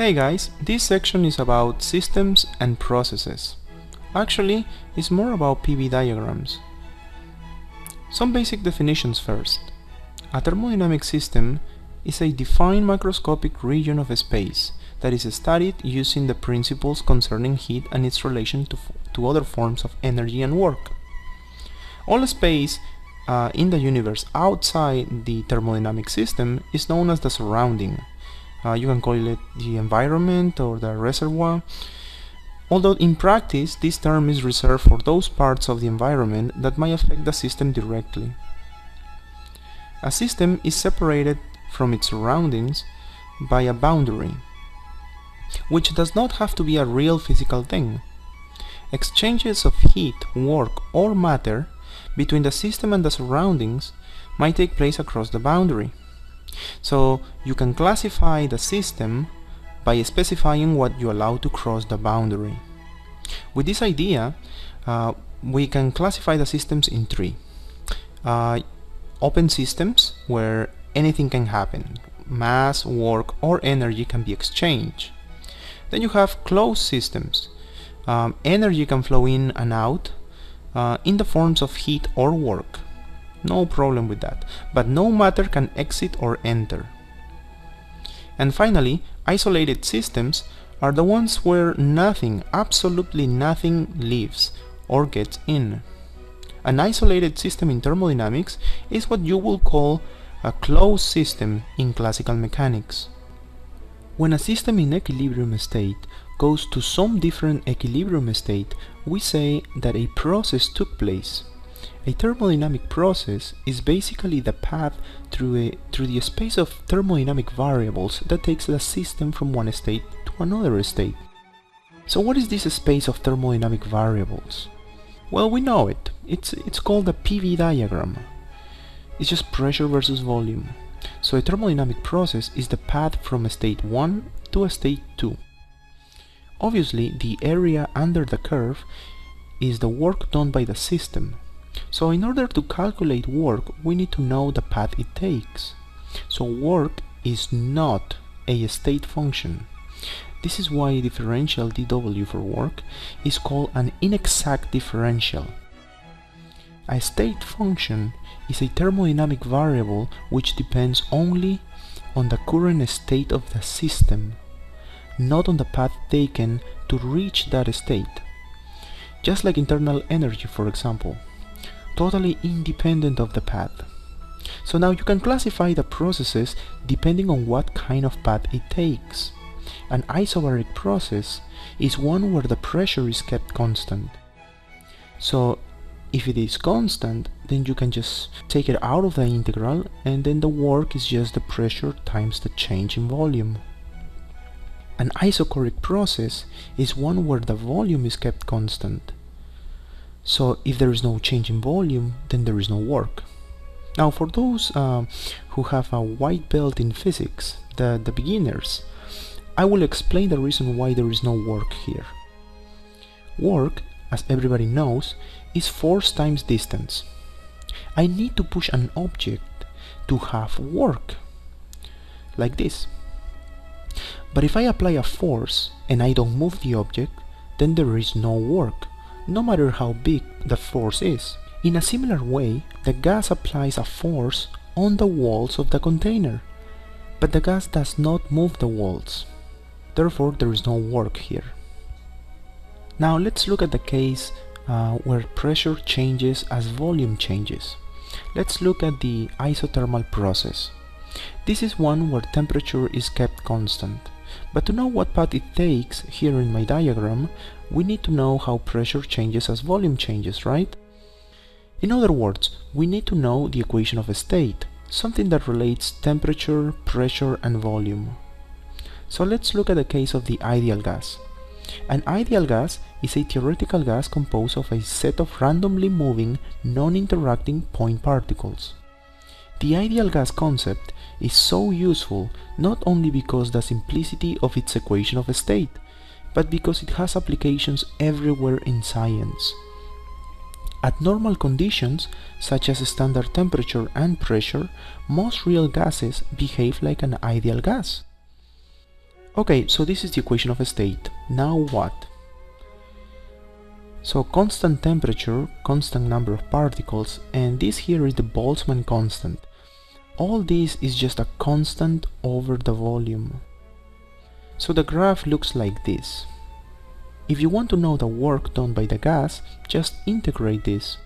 Hey guys, this section is about systems and processes. Actually, it's more about PV diagrams. Some basic definitions first. A thermodynamic system is a defined macroscopic region of space that is studied using the principles concerning heat and its relation to other forms of energy and work. All space in the universe outside the thermodynamic system is known as the surrounding. You can call it the environment or the reservoir, although in practice this term is reserved for those parts of the environment that might affect the system directly. A system is separated from its surroundings by a boundary, which does not have to be a real physical thing. Exchanges of heat, work, or matter between the system and the surroundings might take place across the boundary. So you can classify the system by specifying what you allow to cross the boundary. With this idea, we can classify the systems in three. Open systems, where anything can happen. Mass, work, or energy can be exchanged. Then you have closed systems. Energy can flow in and out in the forms of heat or work. No problem with that, but no matter can exit or enter. And finally, isolated systems are the ones where nothing, absolutely nothing, leaves or gets in. An isolated system in thermodynamics is what you will call a closed system in classical mechanics. When a system in equilibrium state goes to some different equilibrium state, we say that a process took place. A thermodynamic process is basically the path through the space of thermodynamic variables that takes the system from one state to another state. So what is this space of thermodynamic variables? Well, we know it. It's called a PV diagram. It's just pressure versus volume. So a thermodynamic process is the path from a state 1 to a state 2. Obviously, the area under the curve is the work done by the system. So in order to calculate work, we need to know the path it takes. So work is not a state function. This is why differential dW for work is called an inexact differential. A state function is a thermodynamic variable which depends only on the current state of the system, not on the path taken to reach that state. Just like internal energy, for example. Totally independent of the path. So now you can classify the processes depending on what kind of path it takes. An isobaric process is one where the pressure is kept constant. So if it is constant, then you can just take it out of the integral, and then the work is just the pressure times the change in volume. An isochoric process is one where the volume is kept constant. So if there is no change in volume, then there is no work. Now for those who have a white belt in physics, the beginners, I will explain the reason why there is no work here. Work, as everybody knows, is force times distance. I need to push an object to have work, like this. But if I apply a force and I don't move the object, then there is no work, no matter how big the force is. In a similar way, the gas applies a force on the walls of the container, but the gas does not move the walls. Therefore, there is no work here. Now let's look at the case where pressure changes as volume changes. Let's look at the isothermal process. This is one where temperature is kept constant. But to know what path it takes, here in my diagram, we need to know how pressure changes as volume changes, right? In other words, we need to know the equation of a state, something that relates temperature, pressure, and volume. So let's look at the case of the ideal gas. An ideal gas is a theoretical gas composed of a set of randomly moving, non-interacting point particles. The ideal gas concept is so useful not only because the simplicity of its equation of a state, but because it has applications everywhere in science. At normal conditions, such as standard temperature and pressure, most real gases behave like an ideal gas. Okay, so this is the equation of a state. Now what? So constant temperature, constant number of particles, and this here is the Boltzmann constant. All this is just a constant over the volume. So the graph looks like this. If you want to know the work done by the gas, just integrate this.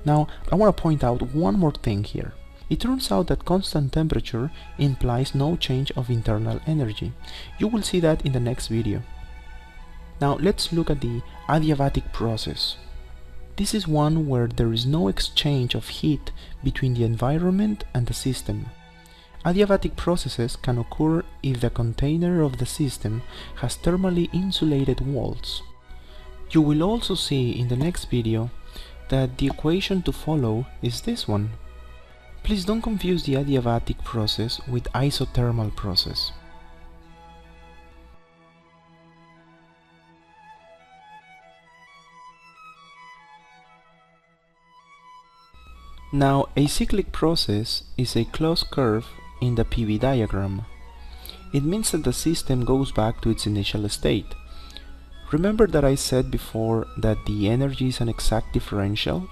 Now, I want to point out one more thing here. It turns out that constant temperature implies no change of internal energy. You will see that in the next video. Now, let's look at the adiabatic process. This is one where there is no exchange of heat between the environment and the system. Adiabatic processes can occur if the container of the system has thermally insulated walls. You will also see in the next video that the equation to follow is this one. Please don't confuse the adiabatic process with isothermal process. Now, a cyclic process is a closed curve in the PV diagram. It means that the system goes back to its initial state. Remember that I said before that the energy is an exact differential?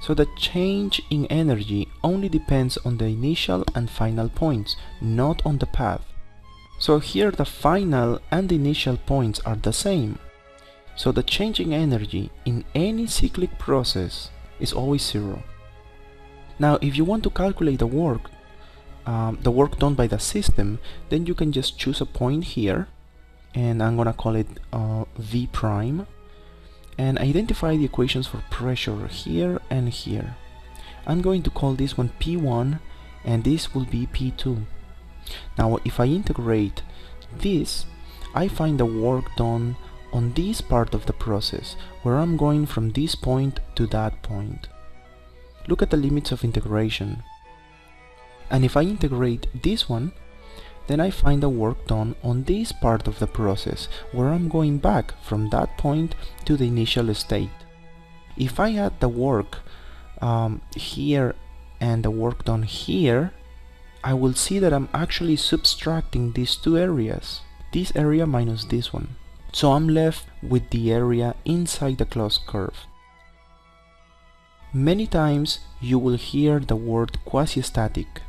So the change in energy only depends on the initial and final points, not on the path. So here the final and the initial points are the same. So the change in energy in any cyclic process is always zero. Now, if you want to calculate the work done by the system, then you can just choose a point here, and I'm gonna call it V prime, and identify the equations for pressure here and here. I'm going to call this one P1, and this will be P2. Now, if I integrate this, I find the work done on this part of the process, where I'm going from this point to that point. Look at the limits of integration. And if I integrate this one, then I find the work done on this part of the process, where I'm going back from that point to the initial state. If I add the work here and the work done here, I will see that I'm actually subtracting these two areas, this area minus this one. So I'm left with the area inside the closed curve. Many times you will hear the word quasi-static.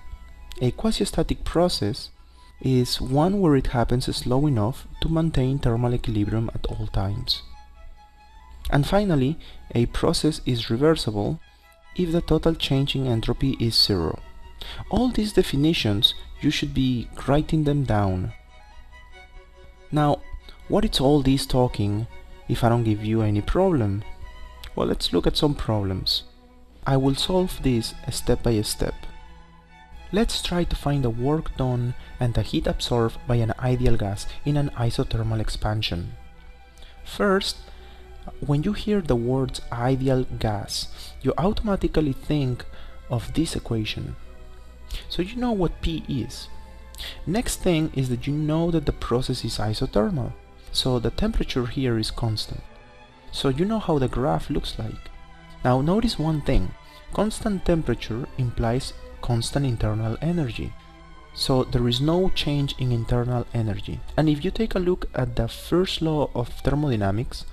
A quasi-static process is one where it happens slow enough to maintain thermal equilibrium at all times. And finally, a process is reversible if the total change in entropy is zero. All these definitions, you should be writing them down. Now, what is all this talking if I don't give you any problem? Well, let's look at some problems. I will solve this step by step. Let's try to find the work done and the heat absorbed by an ideal gas in an isothermal expansion. First, when you hear the words ideal gas, you automatically think of this equation. So you know what P is. Next thing is that you know that the process is isothermal, so the temperature here is constant. So you know how the graph looks like. Now notice one thing, constant temperature implies constant internal energy. So there is no change in internal energy. And if you take a look at the first law of thermodynamics,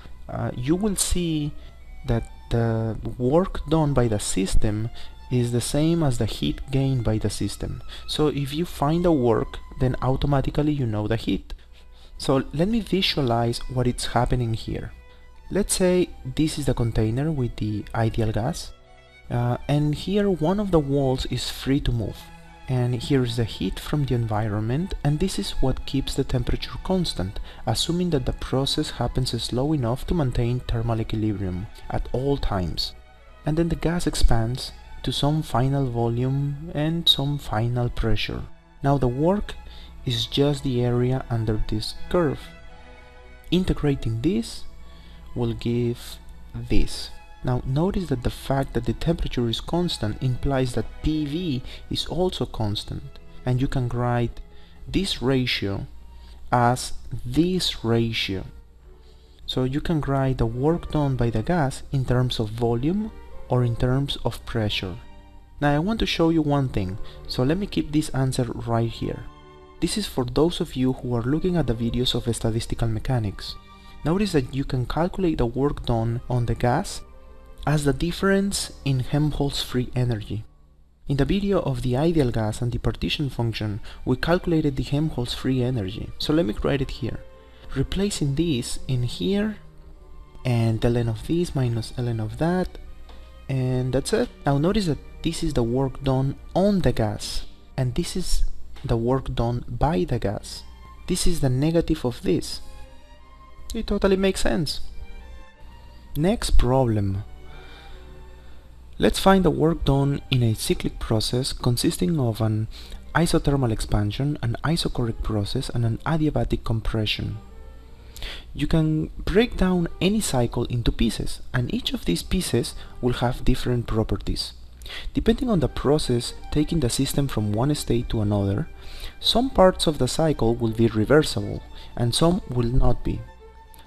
you will see that the work done by the system is the same as the heat gained by the system. So if you find the work, then automatically you know the heat. So let me visualize what is happening here. Let's say this is the container with the ideal gas, and here one of the walls is free to move, and here is the heat from the environment, and this is what keeps the temperature constant, assuming that the process happens slow enough to maintain thermal equilibrium at all times. And then the gas expands to some final volume and some final pressure. Now the work is just the area under this curve. Integrating this will give this. Now notice that the fact that the temperature is constant implies that PV is also constant, and you can write this ratio as this ratio. So you can write the work done by the gas in terms of volume or in terms of pressure. Now I want to show you one thing, so let me keep this answer right here. This is for those of you who are looking at the videos of statistical mechanics. Notice that you can calculate the work done on the gas as the difference in Helmholtz free energy. In the video of the ideal gas and the partition function, we calculated the Helmholtz free energy. So let me write it here. Replacing this in here, and ln of this minus ln of that, and that's it. Now notice that this is the work done on the gas, and this is the work done by the gas. This is the negative of this. It totally makes sense. Next problem. Let's find the work done in a cyclic process consisting of an isothermal expansion, an isochoric process, and an adiabatic compression. You can break down any cycle into pieces, and each of these pieces will have different properties. Depending on the process taking the system from one state to another, some parts of the cycle will be reversible, and some will not be.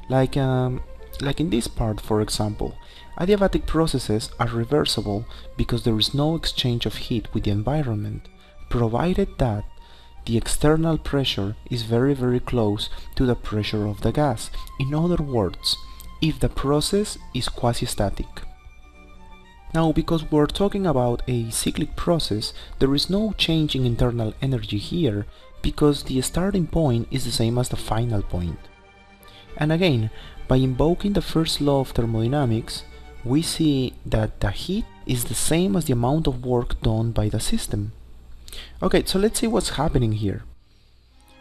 Like in this part, for example, adiabatic processes are reversible because there is no exchange of heat with the environment, provided that the external pressure is very close to the pressure of the gas. In other words, if the process is quasi-static. Now, because we're talking about a cyclic process, there is no change in internal energy here because the starting point is the same as the final point. And again, by invoking the first law of thermodynamics, we see that the heat is the same as the amount of work done by the system. Okay, so let's see what's happening here.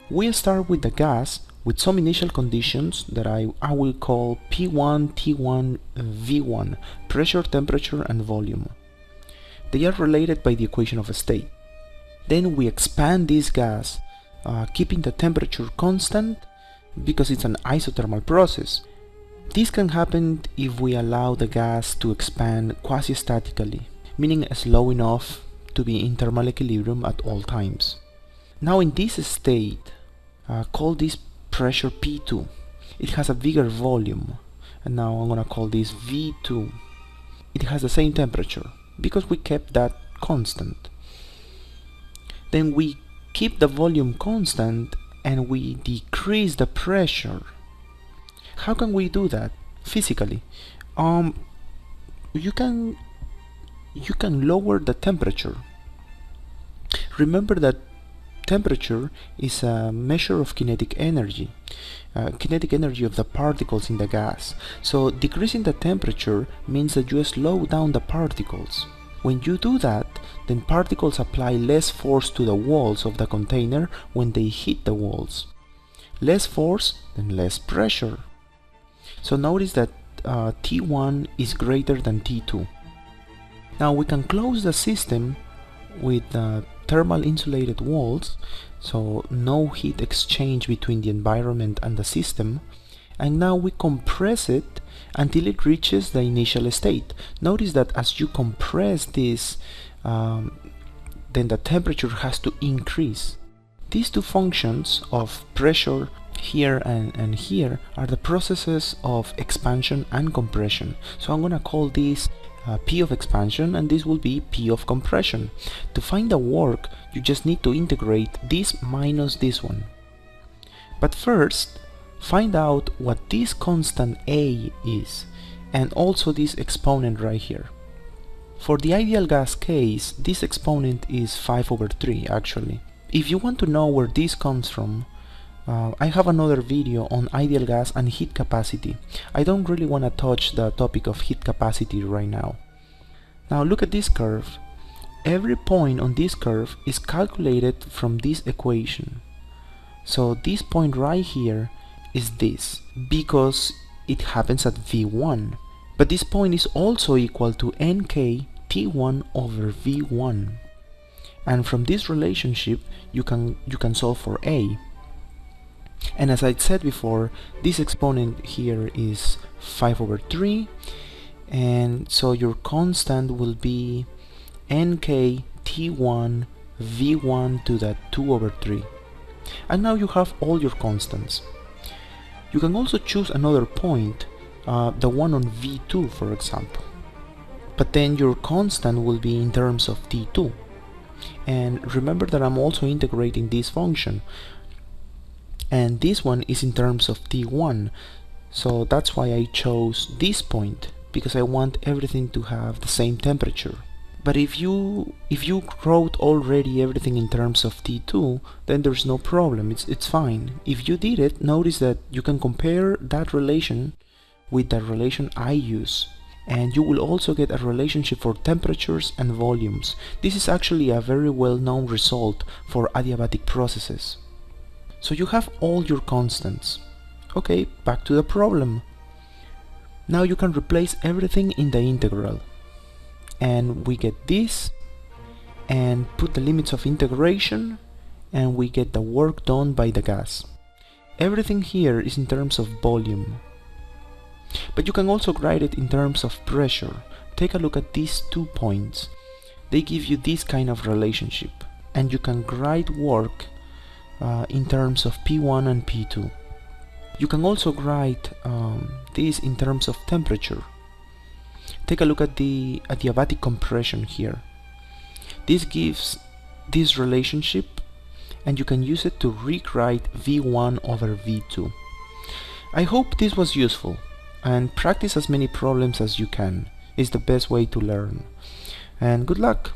We start with the gas with some initial conditions that I will call P1, T1, V1, pressure, temperature, and volume. They are related by the equation of a state. Then we expand this gas, keeping the temperature constant because it's an isothermal process. This can happen if we allow the gas to expand quasi-statically, meaning slow enough to be in thermal equilibrium at all times. Now in this state, call this pressure P2. It has a bigger volume, and now I'm gonna call this V2. It has the same temperature because we kept that constant. Then we keep the volume constant and we decrease the pressure. How can we do that physically? You can lower the temperature. Remember that temperature is a measure of kinetic energy of the particles in the gas. So decreasing the temperature means that you slow down the particles. When you do that, then particles apply less force to the walls of the container when they hit the walls. Less force, then less pressure. So notice that T1 is greater than T2. Now we can close the system with thermal insulated walls, so no heat exchange between the environment and the system, and now we compress it until it reaches the initial state. Notice that as you compress this, then the temperature has to increase. These two functions of pressure here and here are the processes of expansion and compression. So I'm gonna call this P of expansion, and this will be P of compression. To find the work, you just need to integrate this minus this one. But first, find out what this constant A is, and also this exponent right here. For the ideal gas case, this exponent is 5/3 actually. If you want to know where this comes from, I have another video on ideal gas and heat capacity. I don't really want to touch the topic of heat capacity right now. Now look at this curve. Every point on this curve is calculated from this equation. So this point right here is this, because it happens at V1. But this point is also equal to NK T1 over V1. And from this relationship, you can solve for A. And as I said before, this exponent here is 5/3, and so your constant will be NK T1 V1 to the 2/3. And now you have all your constants. You can also choose another point, the one on V2 for example, but then your constant will be in terms of T2. And remember that I'm also integrating this function, and this one is in terms of T1, so that's why I chose this point, because I want everything to have the same temperature. But if you wrote already everything in terms of T2, then there's no problem, it's fine. If you did it, notice that you can compare that relation with the relation I use, and you will also get a relationship for temperatures and volumes. This is actually a very well-known result for adiabatic processes. So you have all your constants. Okay, back to the problem. Now you can replace everything in the integral. And we get this, and put the limits of integration, and we get the work done by the gas. Everything here is in terms of volume. But you can also write it in terms of pressure. Take a look at these 2 points. They give you this kind of relationship. And you can write work in terms of P1 and P2. You can also write this in terms of temperature. Take a look at the adiabatic compression here. This gives this relationship, and you can use it to rewrite V1 over V2. I hope this was useful, and practice as many problems as you can. It's the best way to learn. And good luck!